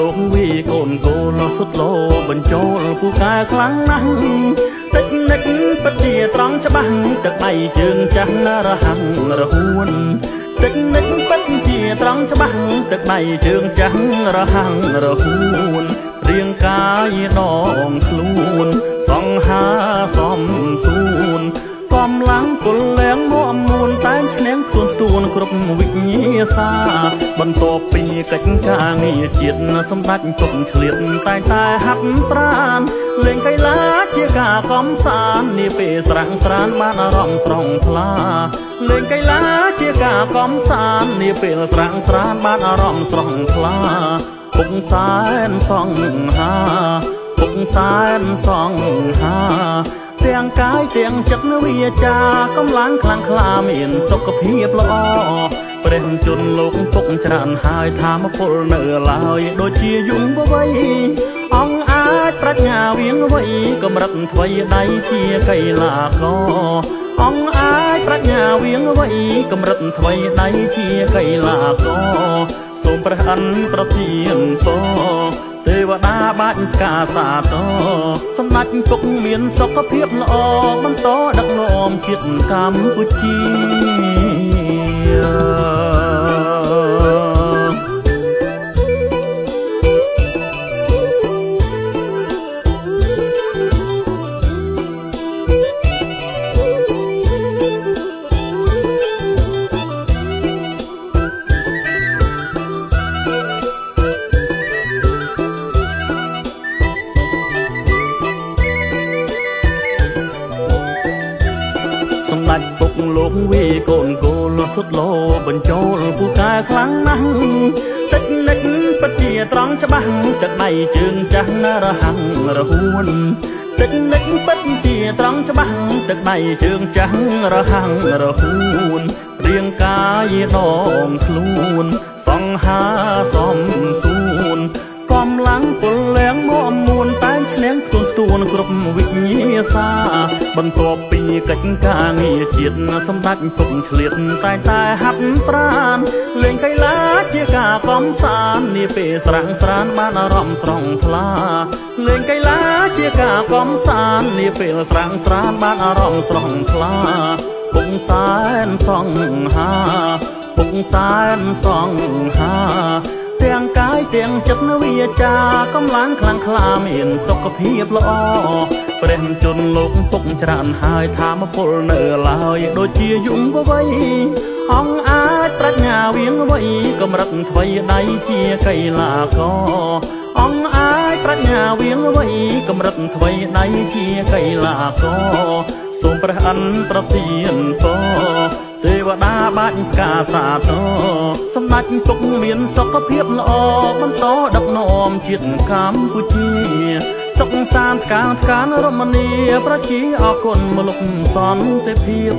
លោកវីកូនកូលសុទ្ធលោបញ្ចូលពូកែខ្លាំងណាស់តិចនិចពិតជាត្រង់ច្បាស់ទឹកដៃជើងចាស់រហ័ងរហួនតិចនិចពិតជាត្រង់ច្បាស់ទឹកដៃជើងចាស់រហ័ងរហួនរាងកាយដងខ្លួនសង្ហាសំសួនកំឡាំងពុលលែងមកមួនតែងឈ្នះខ្លួនគ្រប់វិញ្ញាសាបន្ទាប់ពីកិច្ចការងារជាតិសម្ដេចពុកឆ្លៀតតែហាត់ប្រានលេងកីឡាជាការកំសាន្តនាពេលស្រាំងស្រានបានអារម្មណ៍ស្រស់ថ្លាលេងកីឡាជាការកំសាន្តនាពេលស្រាំងស្រានបានអារម្មណ៍ស្រស់ថ្លាពុកសែនសង្ហាពុកសែនសង្ហាទាំងកាយទាំងចិត្តវិជ្ជាកម្លាំងខ្លាំងក្លាមានសុខភាពល្អព្រះជន្មលោកពុកច្រើនហើយធម៌ពលនៅឡើយដូចជាយំវ័យអង្គអាចប្រាជ្ញាវៀងវៃកម្រិតថ្វីដៃជាកីឡាករអង្គអាចប្រាជ្ញាវៀងវៃកម្រិតថ្វីដៃជាកីឡាករសូមព្រះអិនប្រទានពរទេវតាបាច់ការសាទរសម្ដេចពុកមានសុខភាពល្អបន្តដឹកនាំជាតិកម្ពុជាសម្ដេចពុកលោកវីកូនកូលសុទ្ធលោបញ្ចូលពូកែខ្លាំងណាស់តិចនិចពិតជាត្រង់ច្បាស់ទឹកដៃជើងចាស់រហ័ងរហួនតិចនិចពិតជាត្រង់ច្បាស់ទឹកដៃជើងចាស់រហ័ងរហួនរាងកាយដងខ្លួនសង្ហាសំសួនកំឡាំងពុលលែងមកមួនតែងឈ្នះខ្លួនគ្រប់វិញ្ញាសាបន្ទាប់ពីកិច្ចការងារជាតិសម្ដេចពុកឆ្លៀតតែហាត់ប្រានលេងកីឡាជាការកំសាន្តនាពេលស្រាំងស្រានបានអារម្មណ៍ស្រស់ថ្លាលេងកីឡាជាការកំសាន្តនាពេលស្រាំងស្រានបានអារម្មណ៍ស្រស់ថ្លាពុកសែនសង្ហាពុកសែនសង្ហាទាំងកាយទាំងចិត្តវិជ្ជាកម្លាំងខ្លាំងក្លាមានសុខភាពល្អព្រះជន្មលោកពុកច្រើនហើយធម៌ពលនៅឡើយដូចជាយំវ័យអង្គអាចប្រាជ្ញាវៀងវៃកម្រិតថ្វីដៃជាកីឡាករអង្គអាចប្រាជ្ញាវៀងវៃកម្រិតថ្វីដៃជាកីឡាករសូមព្រះអិនប្រទានពរទេវតាបាច់ការសាទរសម្ដេចពុកមានសុខភាពល្អបន្តដឹកនាំជាតិកម្ពុជាសុខសាន្តថ្កានរមនីប្រជាអគុណមលុកសន្តិភាព